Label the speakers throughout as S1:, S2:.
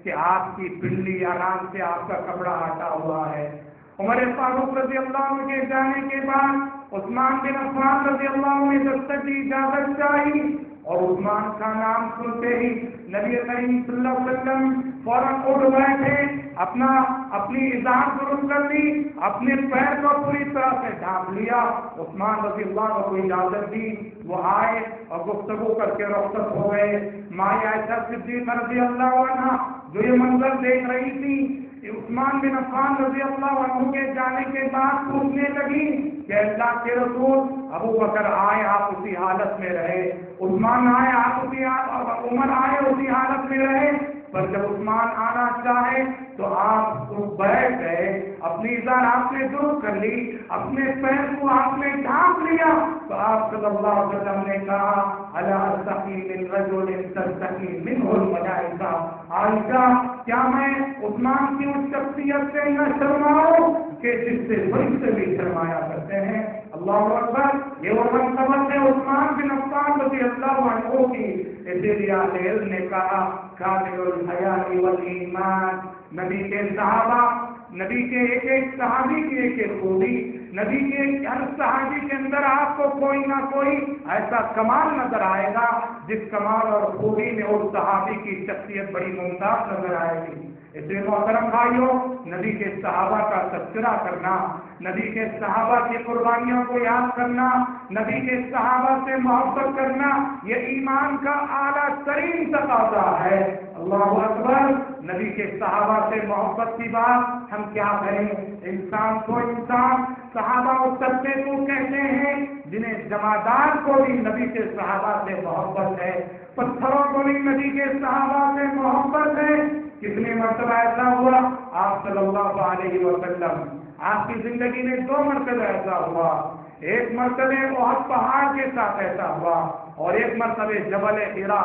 S1: کہ آپ کی پنڈلی آرام سے آپ کا کپڑا ہٹا ہوا ہے۔ عمر فاروق رضی اللہ عنہ کے جانے کے بعد عثمان بن عفان رضی اللہ عنہ نے دستک کی اجازت چاہی، اور عثمان کا نام سنتے ہی نبی کریم صلی اللہ علیہ وسلم فوراً اٹھ بیٹھے، اپنی ازار درست کر لی، اپنے پیر کو پوری طرح سے ڈھانپ لیا۔ عثمان رضی اللہ عنہ کو اجازت دی، وہ آئے اور گفتگو کر کے رخصت ہو گئے۔ ماں عائشہ صدیقہ رضی اللہ عنہ جو یہ منظر دیکھ رہی تھی، عثمان بن عفان رضی اللہ عنہ کے جانے کے بعد پوچھنے لگی کہ اللہ کے رسول، ابو بکر آئے آپ اسی حالت میں رہے، عثمان آئے آپ عمر آئے اسی حالت میں رہے، پر جب عثمان آنا چاہے تو آپ بیٹھ گئے، اپنی ازار آپ نے درست کر لی، اپنے پیر کو آپ نے ڈھانپ لیا۔ تو آپ صلی اللہ علیہ وسلم نے کہا الا استحی من رجل تستحی منہ الملائکہ، عائشہ کیا میں عثمان کی اس شخصیت سے نہ شرماؤں کہ جس سے فرشتے بھی شرمایا کرتے ہیں؟ اللہ اکبر! یہ وہ منقبت ہے عثمان بن عفان رضی اللہ عنہ کی، اسی لیے اہل علم نے کہا کامل الحیاء والایمان، نبی کے صحابہ، نبی کے ایک ایک صحابی کی ایک ایک خوبی، نبی کے ہر صحابی کے اندر آپ کو کوئی نہ کوئی ایسا کمال نظر آئے گا جس کمال اور خوبی میں اس صحابی کی شخصیت بڑی ممتاز نظر آئے گی۔ اس لیے محترم بھائیوں، نبی کے صحابہ کا تذکرہ کرنا، نبی کے صحابہ کی قربانیوں کو یاد کرنا، نبی کے صحابہ سے محبت کرنا، یہ ایمان کا اعلیٰ ترین تقاضا ہے۔ اللہ اکبر! نبی کے صحابہ سے محبت کی بات ہم کیا کریں؟ انسان کو انسان، صحابہ اس طبقے کو کہتے ہیں جنہیں جمادات کو بھی نبی کے صحابہ سے محبت ہے، پتھروں کو بھی نبی کے صحابہ سے محبت ہے۔ کتنے مرتبہ ایسا ہوا آپ صلی اللہ علیہ وسلم، آپ کی زندگی میں 2 مرتبہ ایسا ہوا، ایک مرتبہ احد پہاڑ کے ساتھ ایسا ہوا، اور ایک مرتبہ جبل حرا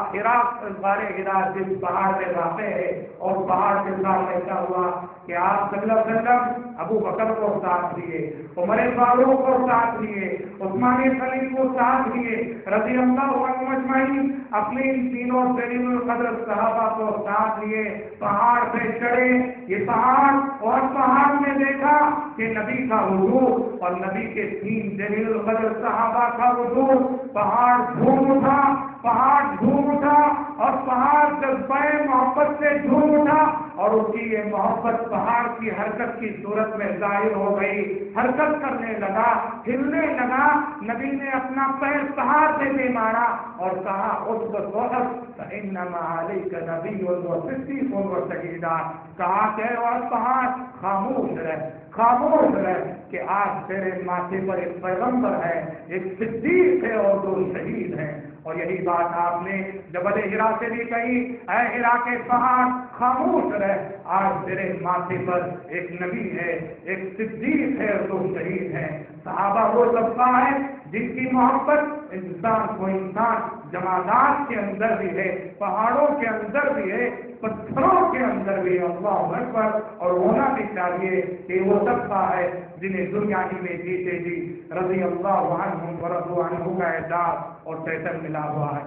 S1: غار حرا جس پہاڑ میں واقع ہے، اور پہاڑ کے ساتھ ایسا ہوا کہ آپ صلی اللہ علیہ وسلم ابو بکر کو ساتھ لیے، عمر فاروق کو ساتھ لیے، عثمان غنی کو ساتھ لیے، رضی اللہ عنہم اجمعین، اپنے ان تینوں جلیل القدر صحابہ کو ساتھ لیے، پہاڑ پہ چڑھے۔ یہ پہاڑ اور پہاڑ میں دیکھا کہ نبی کا حضور اور نبی کے 3 جلیل القدر صحابہ کا حضور، پہاڑ جھوم اٹھا، پہاڑ جھوم اٹھا، اور پہاڑ جذبہ محبت سے جھوم اٹھا، اور اس کی یہ محبت پہاڑ کی حرکت کی صورت میں ظاہر ہو گئی، حرکت کرنے لگا، ہلنے لگا۔ نبی نے اپنا پیر پہاڑ سے دے مارا اور کہا اثبت وحد فانما علیک نبی وصدیق وشہیدان، کہا کہ اور پہاڑ خاموش رہ، خاموش رہ، کہ آج تیرے ماتھے پر ایک پیغمبر ہے، ایک صدیق ہے اور 2 شہید ہیں۔ اور یہی بات آپ نے جبل حرا سے بھی کہی، اے حرا کے پہاڑ خاموش رہ، آج تیرے ماتھے پر ایک نبی ہے، ایک صدیق ہے اور 2 شہید ہیں۔ صحابہ وہ طبقہ ہے جن کی محبت انسان کو انسان جمادات کے اندر بھی ہے، پہاڑوں کے اندر بھی ہے، پتھروں کے اندر بھی ہے۔ اللہ اکبر! اور ہونا بھی چاہیے کہ وہ طبقہ ہے جنہیں دنیا ہی میں جیتے جی رضی اللہ عنہم ورضوا عنہ کا اعزاز اور ٹائٹل ملا ہوا ہے۔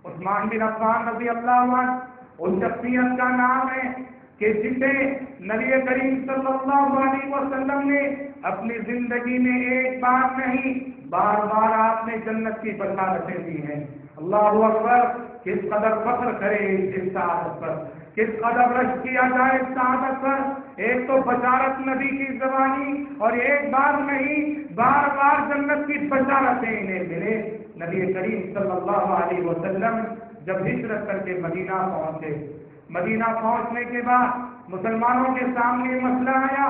S1: عثمان بن عفان رضی اللہ عنہ ان شخصیت کا نام ہے کہ جسے نبی کریم صلی اللہ علیہ وسلم نے اپنی زندگی میں ایک بار نہیں بار بار آپ نے جنت کی بشارتیں دی ہیں۔ اللہ اکبر! کس قدر فخر کرے اس سعادت پر، کس قدر رش کیا جائے اس سعادت پر۔ ایک تو بشارت نبی کی زبانی، اور ایک بار نہیں بار بار جنت کی بشارتیں انہیں ملے۔ نبی کریم صلی اللہ علیہ وسلم جب ہجرت کر کے مدینہ پہنچے، مدینہ پہنچنے کے بعد مسلمانوں کے سامنے مسئلہ آیا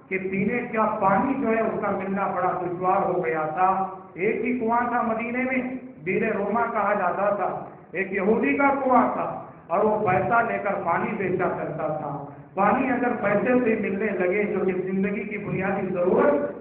S1: کہ پینے کا پانی جو ہے اس کا ملنا بڑا دشوار ہو گیا تھا۔ ایک ہی کنواں تھا مدینے میں، بیر روما کہا جاتا تھا، ایک یہودی کا کنواں تھا، اور وہ پیسہ لے کر پانی بیچا کرتا تھا۔ پانی اگر پیسے سے ملنے لگے جو کہ زندگی کی بنیادی ضرورت،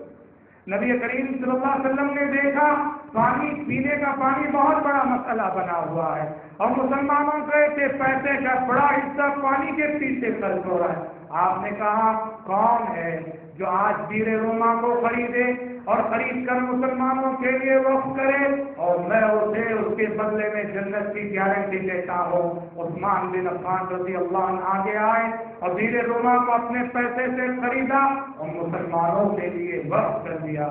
S1: نبی کریم صلی اللہ علیہ وسلم نے دیکھا پانی، پینے کا پانی بہت بڑا مسئلہ بنا ہوا ہے، اور مسلمانوں کے پیسے کا بڑا حصہ پانی کے پیچھے خرچ ہو رہا ہے۔ آپ نے کہا کون ہے جو آج بیر روما کو خریدے، اور خرید کر مسلمانوں کے لیے وقف کرے اور میں اسے اس کے بدلے میں جنت کی گارنٹی دیتا ہوں۔ عثمان بن عفان رضی اللہ عنہ آگے آئے اور زیر روما کو اپنے پیسے سے خریدا اور مسلمانوں کے لیے وقف کر دیا۔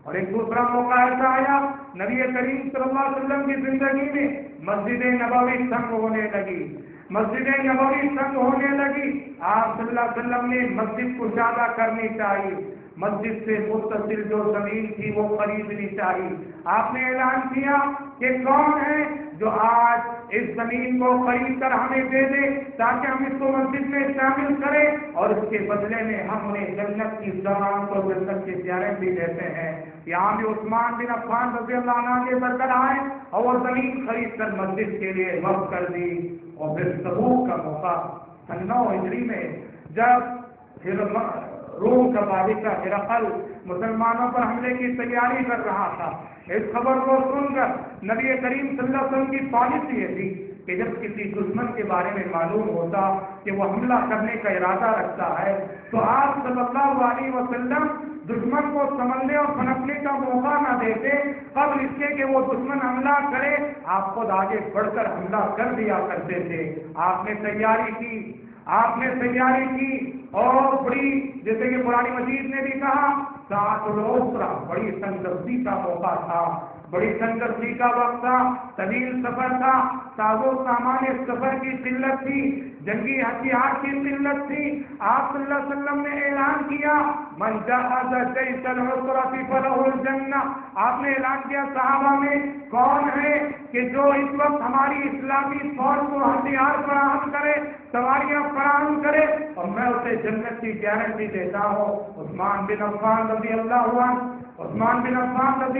S1: اور ایک دوسرا موقع ایسا آیا، نبی کریم صلی اللہ علیہ وسلم کی زندگی میں مسجد نبوی تنگ ہونے لگی، مسجد نبوی تنگ ہونے لگی۔ آپ صلی اللہ علیہ وسلم نے مسجد کو زیادہ کرنی چاہیے، مسجد سے متصل جو زمین تھی وہ خریدنی چاہیے۔ آپ نے اعلان کیا کہ کون ہے جو آج اس زمین کو خرید کر ہمیں دے دے تاکہ ہم اس کو مسجد میں شامل کریں اور اس کے بدلے میں ہم انہیں جنت کی زمان کو جنت کی گارنٹی دیتے ہیں۔ یہاں بھی عثمان بن عفان رضی اللہ عنہ کے بڑھ کر آئے اور وہ زمین خرید کر مسجد کے لیے وقف کر دی۔ اور پھر تبوک کا موقع 9 ہجری میں جب روم کا بادشاہ ہرقل مسلمانوں پر حملے کی تیاری کر رہا تھا، اس خبر کو سن کر نبی کریم صلی اللہ علیہ وسلم کی پالیسی یہ تھی کہ جب کسی دشمن کے بارے میں معلوم ہوتا کہ وہ حملہ کرنے کا ارادہ رکھتا ہے تو آپ صلی اللہ علیہ وسلم دشمن کو سمجھنے اور پھنکنے کا موقع نہ دیتے، قبل اس کے کہ وہ دشمن حملہ کرے آپ خود آگے بڑھ کر حملہ کر دیا کرتے تھے۔ آپ نے تیاری کی اور بڑی، جیسے کہ قرآن مجید نے بھی کہا، ساعۃ العسرہ، بڑی سنگدستی کا موقع تھا، بڑی سنگدستی کا وقت تھا، طویل سفر تھا، ساز و سامان سفر کی قلت تھی، جنگی ہتھیار کی قلت تھی۔ آپ صلی اللہ علیہ وسلم نے اعلان کیا من جہز جیش العسرۃ فلہ الجنہ۔ آپ نے اعلان کیا صحابہ میں کون ہے کہ جو اس وقت ہماری اسلامی فوج کو ہتھیار فراہم کرے، سواریاں فراہم کرے اور میں اسے جنت کی گارنٹی دیتا ہوں۔ عثمان بن عفان رضی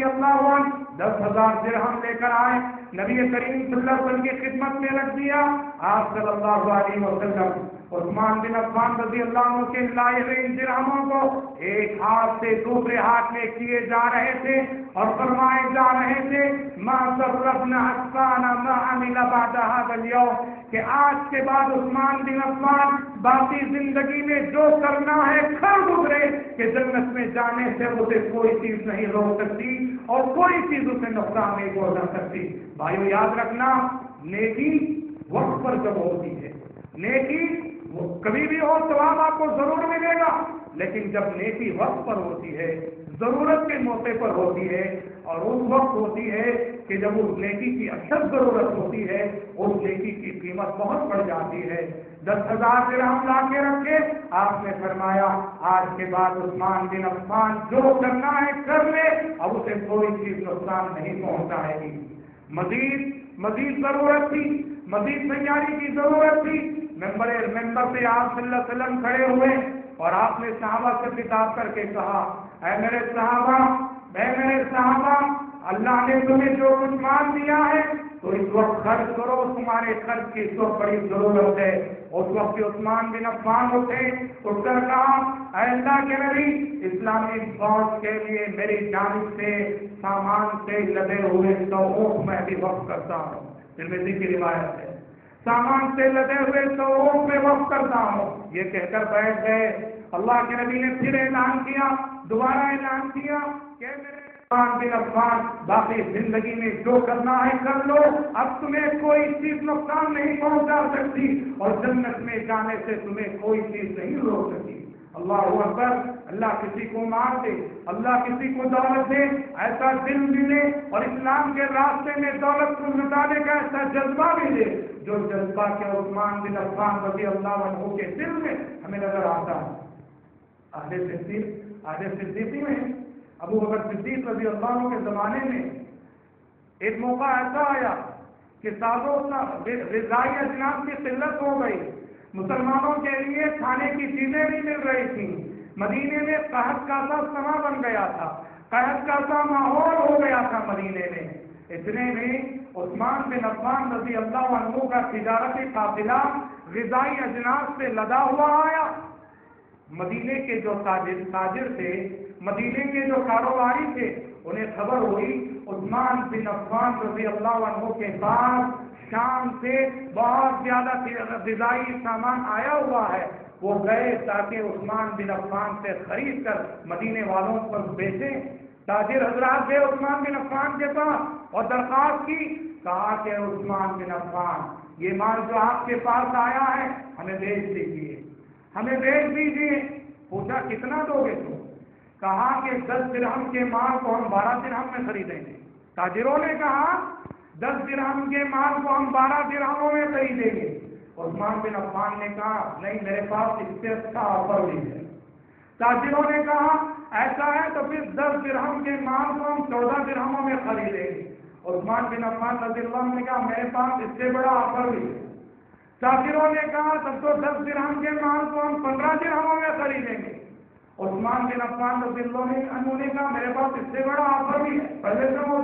S1: اللہ عنہ 10,000 درہم لے کر آئے، نبی کریم صلی اللہ علیہ وسلم کی خدمت میں رکھ دیا۔ آپ صلی اللہ علیہ وسلم عثمان بن عفان رضی اللہ عنہ کے لائے ہوئے ان درہموں کو ایک ہاتھ سے دوسرے ہاتھ میں کیے جا رہے تھے اور فرمائے جا رہے تھے ما صرفنا عفان ما عمل بعد هذا اليوم، کہ آج کے بعد عثمان بن عفان باقی زندگی میں جو کرنا ہے کر گزرے کہ جنت میں جانے سے اسے کوئی چیز نہیں روک سکتی اور کوئی چیز اسے نقصان نہیں پہنچا سکتی۔ بھائیو یاد رکھنا، نیکی وقت پر جب ہوتی ہے، نیکی وہ کبھی بھی ہو ثواب آپ کو ضرور ملے گا، لیکن جب نیکی وقت پر ہوتی ہے، ضرورت کے موقع پر ہوتی ہے اور اس وقت ہوتی ہے کہ جب اس نیکی کی اشد ضرورت ہوتی ہے، اس نیکی کی قیمت بہت بڑھ جاتی ہے۔ 10,000 درہم لا کے رکھے، آپ نے فرمایا آج کے بعد عثمان بن عفان جو کرنا ہے کر لے، اب اسے کوئی چیز نقصان نہیں پہنچائے گی۔ مزید ضرورت تھی، مزید تیاری کی ضرورت تھی۔ ممبر پہ آپ صلی اللہ علیہ وسلم کھڑے ہوئے اور آپ نے صحابہ سے خطاب کر کے کہا، اے میرے صحابہ، اللہ نے تمہیں جو کچھ مال دیا ہے تو اس وقت خرچ کرو، تمہارے خرچ کی اس وقت بڑی ضرورت ہے۔ اس وقت عثمان بن عفان اٹھ کر کہا، اے اللہ کے نبی، اسلامی فوج کے لیے میری جانب سے سامان سے لدے ہوئے 100 اونٹ میں بھی وقف کرتا ہوں۔ ترمذی کی روایت ہے، سامان سے لدے ہوئے 100 اونٹ میں وقف کرتا ہوں۔ یہ کہہ کر بیٹھ گئے۔ اللہ کے نبی نے پھر اعلان کیا، دوبارہ اعلان کیا کہ میرے عثمان بن عفان باقی زندگی میں جو کرنا ہے کر لو، اب تمہیں کوئی چیز نقصان نہیں پہنچا سکتی اور جنت میں جانے سے تمہیں کوئی چیز نہیں روک سکتی۔ اللہ اکبر۔ اللہ کسی کو مال دے، اللہ کسی کو دولت دے، ایسا دل ملے اور اسلام کے راستے میں دولت کو لٹانے کا ایسا جذبہ بھی دے جو جذبہ کے عثمان بن عفان رضی اللہ عنہ کے دل میں ہمیں نظر آتا ہے۔ آج صدیقی میں ابو بکر صدیق رضی اللہ عنہ کے زمانے میں ایک موقع ایسا آیا کہ غذائی اجناس کی قلت ہو گئی، مسلمانوں کے لیے کھانے کی چیزیں نہیں مل رہی تھیں، مدینے میں قحط کا سا سما بن گیا تھا، قحط کا سا ماحول ہو گیا تھا مدینے میں۔ اتنے میں عثمان بن عفان رضی اللہ عنہ کا تجارتی قافلہ غذائی اجناس سے لدا ہوا آیا۔ مدینے کے جو تاجر تھے، مدینے کے جو کاروباری تھے، انہیں خبر ہوئی عثمان بن عفان رضی اللہ عنہ کے پاس شام سے بہت زیادہ غذائی سامان آیا ہوا ہے۔ وہ گئے تاکہ عثمان بن عفان سے خرید کر مدینے والوں پر بیچیں۔ تاجر حضرات گئے عثمان بن عفان کے پاس اور درخواست کی، کہا کہ عثمان بن عفان یہ مال جو آپ کے پاس آیا ہے ہمیں بیچ دیجیے، ہمیں بیچ دیجیے۔ پوچھا کتنا دو گے تو؟ کہا کہ 10 درہم کے مال کو ہم 12 درہم میں خریدیں گے۔ تاجروں نے کہا 10 درہم کے مال کو ہم 12 درہموں میں خریدیں گے۔ عثمان بن عفان نے کہا نہیں، میرے پاس اس سے اچھا آفر بھی ہے۔ تاجروں نے کہا ایسا ہے تو پھر 10 درہم کے مال کو ہم 14 درہموں میں خریدیں گے۔ عثمان بن عفان رضی اللہ عنہ نے کہا میرے پاس اس سے بڑا آفر بھی ہے۔ تاجروں نے کہا تب تو 10 درہم کے مال کو ہم 15 درہموں میں خریدیں گے۔ عثمان بن عفان رضی اللہ عنہ نے کہا میرے پاس اس سے بڑا آفر بھی ہے، پہلے سے وہ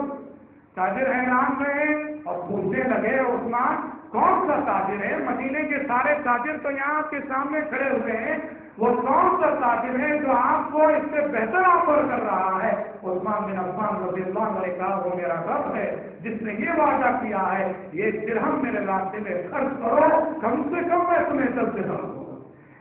S1: تاجر حیران رہے اور پوچھنے لگے عثمان کون سا تاجر ہے؟ مدینے کے سارے تاجر تو یہاں آپ کے سامنے کھڑے ہوئے ہیں، وہ کون سا تاجر ہے جو آپ کو اس سے بہتر آفر کر رہا ہے؟ عثمان بن عفان رضی اللہ عنہ نے کہا وہ میرا رب ہے جس نے یہ وعدہ کیا ہے یہ درہم میرے راستے میں خرچ کرو، کم سے کم میں تمہیں 10 درہم دوں گا۔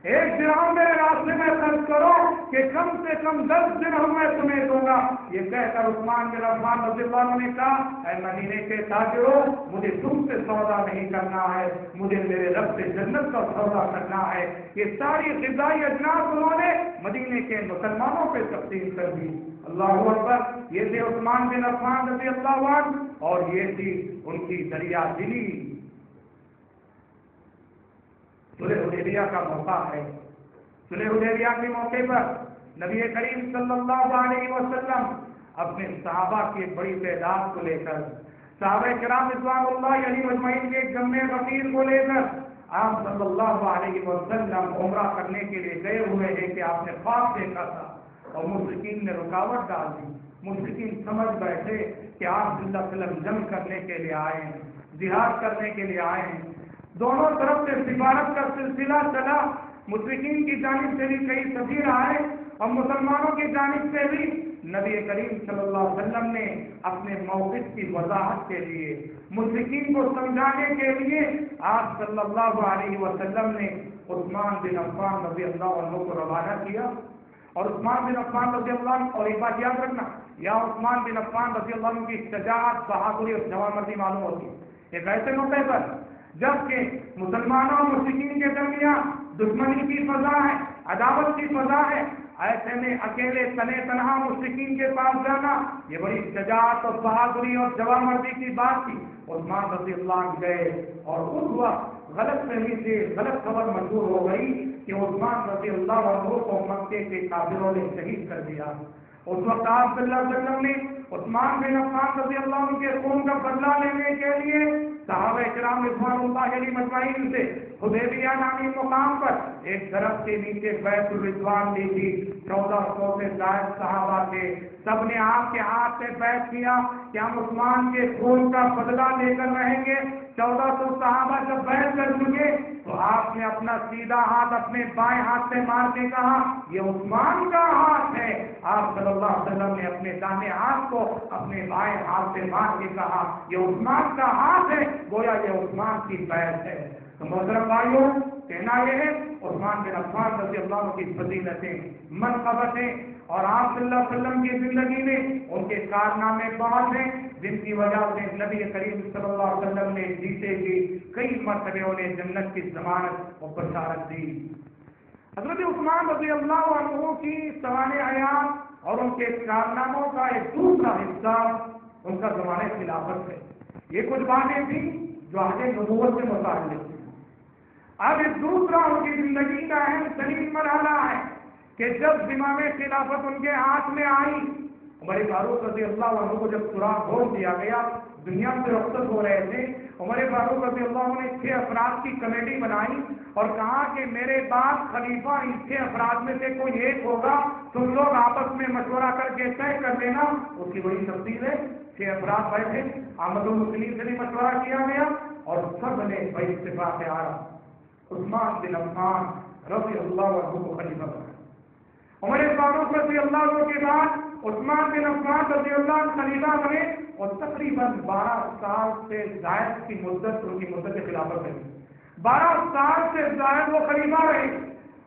S1: 1 درہم میرے راستے میں خرچ کرو کہ کم سے کم 10 درہم میں تمہیں دوں گا۔ یہ کہہ کر عثمان بن عفان رضی اللہ عنہ نے کہا اے مدینے کے تاجروں، مجھے تم سے سودا نہیں کرنا ہے، مجھے میرے رب سے جنت کا سودا کرنا ہے۔ یہ ساری غذائی اجناس انہوں نے مدینے کے مسلمانوں پہ تقسیم کر دی۔ اللہ اکبر۔ یہ تھے عثمان بن عفان رضی اللہ عنہ اور یہ تھی ان کی دریا دلی۔ صلح حدیبیہ کا موقع ہے۔ صلح حدیبیہ کے موقع پر نبی کریم صلی اللہ علیہ وسلم اپنے صحابہ کی ایک بڑی تعداد کو لے کر، صحابہ کرام رضوان اللہ علیہم اجمعین کے ایک جمع غفیر کو لے کر آپ صلی اللہ علیہ وسلم عمرہ کرنے کے لیے گئے ہوئے ہیں کہ آپ نے خواب دیکھا تھا اور مشرکین نے رکاوٹ ڈال دی۔ مشرکین سمجھ بیٹھے کہ آپ صلی اللہ علیہ وسلم جنگ کرنے کے لیے آئے ہیں، جہاد کرنے کے لیے آئے ہیں۔ دونوں طرف سے سفارت کا سلسلہ چلا، مشرکین کی جانب سے بھی کئی سفیر آئے اور مسلمانوں کی جانب سے بھی۔ نبی کریم صلی اللہ علیہ وسلم نے اپنے موقف کی وضاحت کے لیے، مشرکین کو سمجھانے کے لیے آپ صلی اللہ علیہ وسلم نے عثمان بن عفان رضی اللہ عنہ کو روانہ کیا۔ اور عثمان بن عفان رضی اللہ عنہ، اور ایک بات یاد رکھنا، یا عثمان بن عفان رضی اللہ عنہ کی شجاعت، بہادری اور جوانمردی معلوم ہوتی ہے ایک ایسے موقع پر جبکہ مسلمانوں اور مشرکین کے درمیان دشمنی کی فضا ہے، عداوت کی فضا ہے، ایسے میں اکیلے تنے تنہا مشرکین کے پاس جانا یہ بڑی شجاعت اور بہادری اور جوانمردی کی بات تھی۔ عثمان رضی اللہ عنہ گئے اور اس وقت غلط فہمی سے غلط خبر مشہور ہو گئی کہ عثمان رضی اللہ عنہ کو مکے کے کافروں نے شہید کر دیا۔ اس وقت آپ صلی اللہ علیہ وسلم نے عثمان بن عفان رضی اللہ عنہ کے خون کا بدلہ لینے کے لیے صحابہ کرام رضوان اللہ علیہم اجمعین سے حدیبیہ نامی مقام پر ایک درخت کے نیچے بیعت الرضوان لی تھی۔ 1400 سے زائد صحابہ کے سب نے آپ کے ہاتھ سے بیعت کیا کہ ہم عثمان کے خون کا بدلہ لے کر رہیں گے۔ 1400 صحابہ جب بیعت کر چکے تو آپ نے اپنا سیدھا ہاتھ اپنے بائیں ہاتھ سے مار کے کہا یہ عثمان کا ہاتھ ہے۔ آپ صلی اللہ علیہ وسلم نے اپنے دائیں ہاتھ کو اپنے بائیں ہاتھ سے مار کے کہا یہ عثمان کا ہاتھ ہے، گویا یہ عثمان کی بیعت ہے۔ تو محترم بھائیوں، کہنا یہ ہے عثمان بن عفان رضی اللہ عنہ کی فضیلتیں، منقبتیں اور آپ صلی اللہ علیہ وسلم کی زندگی میں ان کے کارنامے بہت ہیں جن کی وجہ سے نبی کریم صلی اللہ علیہ وسلم نے جیتے کی کئی مرتبے انہیں جنت کی ضمانت اور بشارت دی۔ حضرت عثمان رضی اللہ عنہ کی سوانح حیات اور ان کے کارناموں کا ایک دوسرا حصہ ان کا زمانہ خلافت ہے۔ یہ کچھ باتیں تھیں جو آگے نبوت سے متعلق تھیں۔ اب ایک دوسرا ان کی زندگی کا اہم ترین مرحلہ ہے کہ جب زمام خلافت ان کے ہاتھ میں آئی، عمر فاروق رضی اللہ عنہ کو جب سراغ کھول دیا گیا، دنیا سے رخصت ہو رہے تھے، عمر فاروق رضی اللہ عنہ نے 6 افراد کی کمیٹی بنائی اور کہا کہ میرے بعد خلیفہ ان 6 افراد میں سے کوئی ایک ہوگا، تم لوگ آپس میں مشورہ کر کے طے کر لینا۔ اس کی بڑی تفصیل ہے، 6 افراد بیٹھے، احمد المسلمین سے بھی مشورہ کیا گیا اور سب نے بڑی اتفاق آیا عثمان بن عفان رضی اللہ عنہ کو خلیفہ بنا۔ عمر فاروق رضی اللہ عنہ کے بعد عثمان بن عفان رضی اللہ عنہ خلیفہ بنے اور تقریباً 12 سال سے زائد کی مدت ان کی مدت خلافت رہی۔ 12 سال سے زائد وہ خلیفہ رہے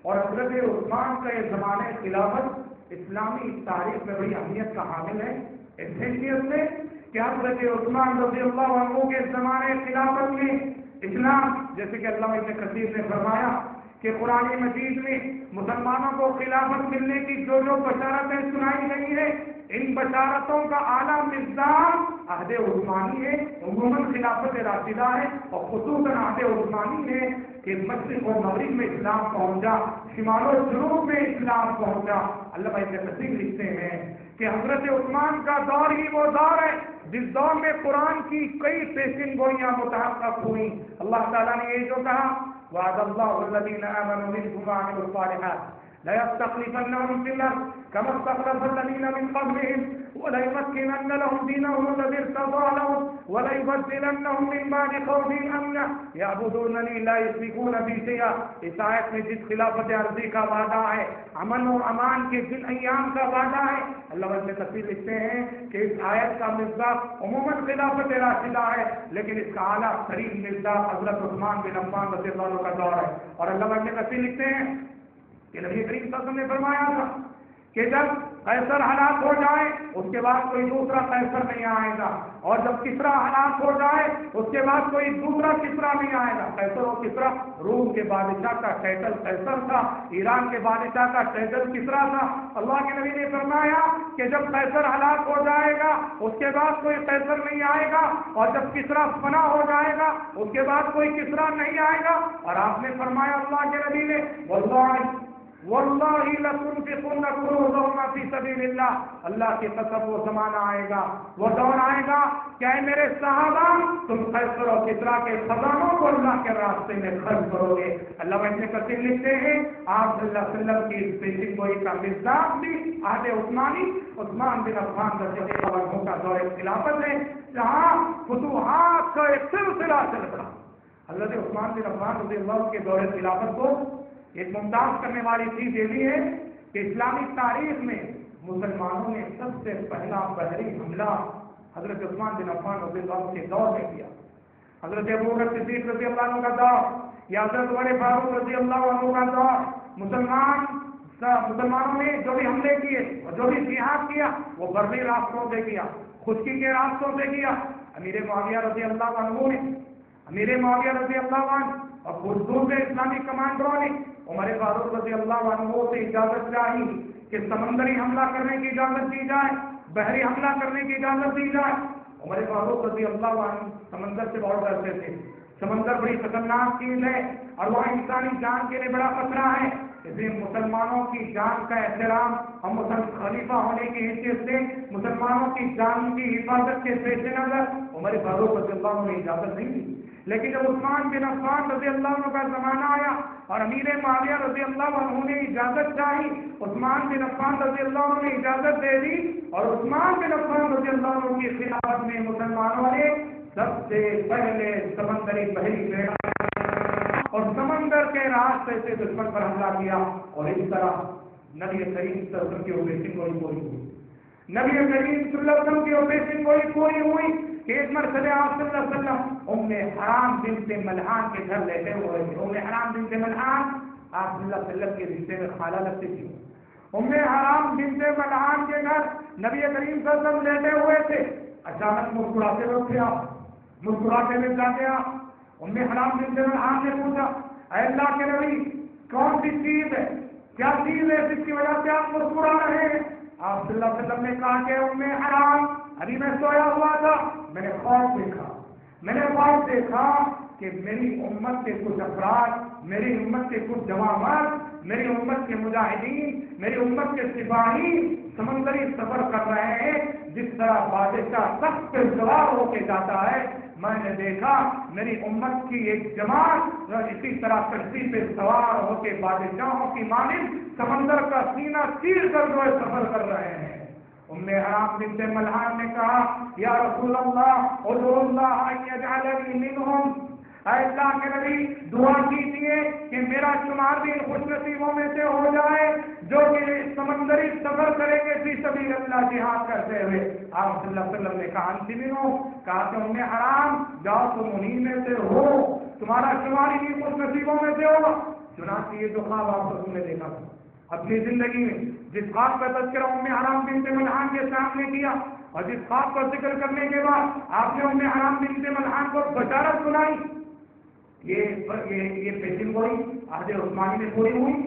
S1: اور حضرت عثمان کا یہ زمانہ خلافت اسلامی تاریخ میں بڑی اہمیت کا حامل ہے، اس حیثیت سے کہ حضرت عثمان رضی اللہ عنہ کے زمانے خلافت میں اسلام، جیسے کہ علامہ ابن کثیر نے فرمایا کہ قرآن مجید میں مسلمانوں کو خلافت ملنے کی جو بشارتیں سنائی گئی ہیں، ان بشارتوں کا اعلیٰ مقدام عہد عثمانی ہے، عموماً خلافت راشدہ ہے، اور خصوصاً عہد عثمانی ہے کہ مشرق و مغرب میں اسلام پہنچا، شمال و جنوب میں اسلام پہنچا۔ علامہ ابن کثیر لکھتے ہیں کہ حضرت عثمان کا دور ہی وہ دور ہے جس دور میں قرآن کی کئی پیشن گوئیاں متحقق ہوئی۔ اللہ تعالیٰ نے یہ جو کہا، وعد اللہ الذین آمنوا منکم وعملوا الصالحات لَيَسْتَخْلِفَنَّهُمْ فِي الْأَرْضِ كَمَا اسْتَخْلَفَ الَّذِينَ مِنْ قَبْلِهِمْ وَلَيُمَكِّنَنَّ لَهُمْ دِينَهُمُ الَّذِي ارْتَضَىٰ لَهُمْ وَلَيُبَدِّلَنَّهُمْ مِنْ بَعْدِ خَوْفِهِمْ أَمْنًا يَعْبُدُونَنِي لَا يُشْرِكُونَ بِي شَيْئًا۔ اس آیت میں جس خلافت عرضی کا وعدہ ہے، امن و امان کے جن ایام کا وعدہ ہے، اللہ ابن کثیر لکھتے ہیں کہ اس آیت کا مصداق عموماً خلافت راشدہ ہے، لیکن اس کا اعلیٰ ترین مصداق حضرت عثمان بن عفان رضی اللہ عنہ کا دور ہے۔ اور اللہ ابن کثیر لکھتے ہیں کہ نبی کریم صلی اللہ علیہ وسلم نے فرمایا تھا کہ جب قیصر ہلاک ہو جائے اس کے بعد کوئی دوسرا قیصر نہیں آئے گا، اور جب کسرا ہلاک ہو جائے اس کے بعد کوئی دوسرا کسرا نہیں آئے گا۔ قیصر و کسرا، روم کے بادشاہ کا ٹائٹل قیصر تھا، ایران کے بادشاہ کا ٹائٹل کسرا تھا۔ اللہ کے نبی نے فرمایا کہ جب قیصر ہلاک ہو جائے گا اس کے بعد کوئی قیصر نہیں آئے گا، اور جب کسرا فنا ہو جائے گا اس کے بعد کوئی کسرا نہیں آئے گا۔ اور آپ نے فرمایا اللہ کے نبی نے، واللہ لتنفقن كنوزهما فی سبیل اللہ، اللہ کی قسم وہ زمانہ آئے گا، وہ دور آئے گا کہ اے میرے صحابہ تم قیصر و کسرا کے خزانوں کو اللہ کے راستے میں خرچ کرو گے۔ اللہ ابن کثیر لکھتے ہیں آپ صلی اللہ علیہ وسلم کی پیشن گوئی کا مصداق بھی عہد عثمانی، عثمان بن عفان رضی اللہ عنہ کا دور خلافت ہے، جہاں فتوحات کا ایک سلسلہ چل رہا۔ حضرت عثمان بن عفان رضی اللہ عنہ کے دور خلافت کو ایک ممتاز کرنے والی چیز یہ بھی ہے کہ اسلامی تاریخ میں مسلمانوں نے سب سے پہلا بحری حملہ حضرت عثمان بن عفان رضی اللہ عنہ کے دور میں کیا۔ حضرت ابوبکر صدیق رضی اللہ عنہ کا دور یا حضرت عمر فاروق رضی اللہ عنہ کا دور، مسلمانوں نے جو بھی حملے کیے اور جو بھی جہاد کیا وہ برری راستوں سے کیا، خشکی کے راستوں سے کیا۔ امیر معاویہ رضی اللہ عنہ نے، امیر معاویہ رضی اللہ عنہ اور دوسرے اسلامی کمانڈروں نے عمر فاروق رضی اللہ عنہ سے اجازت چاہی کہ سمندری حملہ کرنے کی اجازت دی جائے، بحری حملہ کرنے کی اجازت دی جائے۔ عمر فاروق رضی اللہ عنہ سمندر سے بہت ڈرتے تھے، سمندر بڑی خطرناک چیز ہے اور وہ انسانی جان کے لیے بڑا خطرہ ہے، اس لیے مسلمانوں کی جان کا احترام اور مسلم خلیفہ ہونے کی حیثیت سے مسلمانوں کی جان کی حفاظت کے پیش نظر عمر فاروق رضی اللہ عنہ نے اجازت نہیں دی۔ لیکن جب عثمان بن عفان رضی اللہ عنہ کا زمانہ آیا اور امیر معاویہ رضی اللہ عنہ نے اجازت چاہی، عثمان بن عفان رضی اللہ عنہ نے اجازت دے دی، اور عثمان بن عفان رضی اللہ عنہ کی خلافت میں مسلمانوں نے سب سے پہلے سمندری بحری بیڑا اور سمندر کے راستے سے دشمن پر حملہ کیا، اور اس طرح نبی کریم صلی اللہ علیہ وسلم کی آپریشن کوئی پوری ہوئی۔ نبی کریم صلی اللہ علیہ وسلم کی آپریشن کوئی پوری ہوئی کہ ایک مرتبہ آپ صلی اللہ علیہ وسلم حرام بنت ملحان کے گھر لیٹے ہوئے تھے۔ حرام بنت ملحان آپ صلی اللہ علیہ وسلم کے رشتے میں خالہ لگتی تھی۔ حرام بنت ملحان کے گھر نبی کریم صلی اللہ علیہ وسلم لیٹے ہوئے تھے، اچانک مسکراتے ہوئے اٹھے آپ، مسکراتے ہوئے جاتے آپ۔ حرام بنت ملحان نے پوچھا، اے اللہ کے نبی کون سی چیز ہے، کیا چیز ہے جس کی وجہ سے آپ مسکرا رہے ہیں؟ آپ صلی اللہ علیہ وسلم نے کہا کہ حرام، ابھی میں سویا ہوا تھا، میں نے خواب دیکھا کہ میری امت کے کچھ افراد، میری امت کے کچھ جوان، میری امت کے مجاہدین، میری امت کے سپاہی سمندری سفر کر رہے ہیں، جس طرح بادشاہ تخت پہ سوار ہو کے جاتا ہے، میں نے دیکھا میری امت کی ایک جماعت اسی طرح کشتی پہ سوار ہو کے بادشاہوں کی مانند سمندر کا سینہ چیر کر جو سفر کر رہے ہیں۔ حرام بنت ملحان نے کہا، یا رسول اللہ ادعو اللہ ان یجعلنی منہم، اے اللہ کے نبی دعا کیجیے کہ میرا شمار بھی خوش نصیبوں میں سے ہو جائے جو کہ سمندری سفر کریں گے فی سبیل اللہ جہاد کرتے ہوئے۔ آپ صلی اللہ علیہ وسلم نے کہا انتی منہم، کہا کہ حرام جاؤ تم انہی میں سے ہو، تمہارا شمار ہی خوش نصیبوں میں سے ہوگا۔ چنانچہ یہ جو خواب آپ نے دیکھا تھا، اپنی زندگی میں جس خواب کا تذکرہ ام حرام بنت ملحان کے سامنے کیا اور جس خواب کا ذکر کرنے کے بعد آپ نے ام حرام بنت ملحان کو بشارت سنائی، یہ پیشن گوئی عہد عثمانی میں پوری ہوئی۔